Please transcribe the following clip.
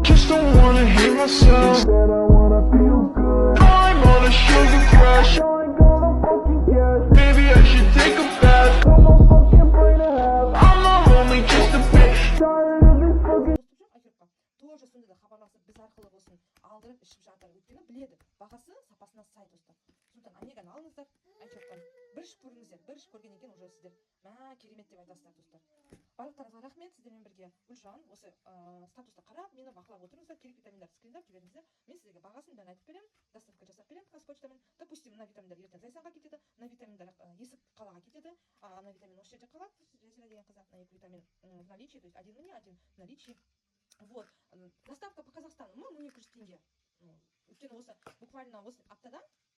Just don't wanna hate myself. Instead I wanna feel good. I'm on a sugar crash. Maybe I should take a bath. Cut my fucking brain in half. I'm not lonely, just a bit tired of this fucking. Тоже сонда да хабарласып біз арқылы болсын алдырып ішіп жатыр. Өйткені біледі, бағасы сапасына сай достар. Сондықтан анеганы алыңыздар, айтып бір ішіп көріңіздер. Бір ішіп көрген екен уже сіздер керемет деп айтасыздар достар. Барлықтарыңызға рахмет, сіздермен бірге Гүлжан осы статусты қарап, мені бақылап отырыңыздар, керек витаминдарды скриндап жіберіңіздер. Мен сіздерге бағасын бәрін айтып беремін, доставка жасап беремін қазпочтамен. Допустим, мына витаминдар ертең Зайсанға кетеді, мына витаминдар Есік қалаға кетеді, ана витамин осы жерде қалады. Жазира деген қыздар, мына екі витамин в наличии, то есть один мне, один в наличии. Вот, доставка по Казахстану, 1200 теңге. Өйткені осы буквально осы аптада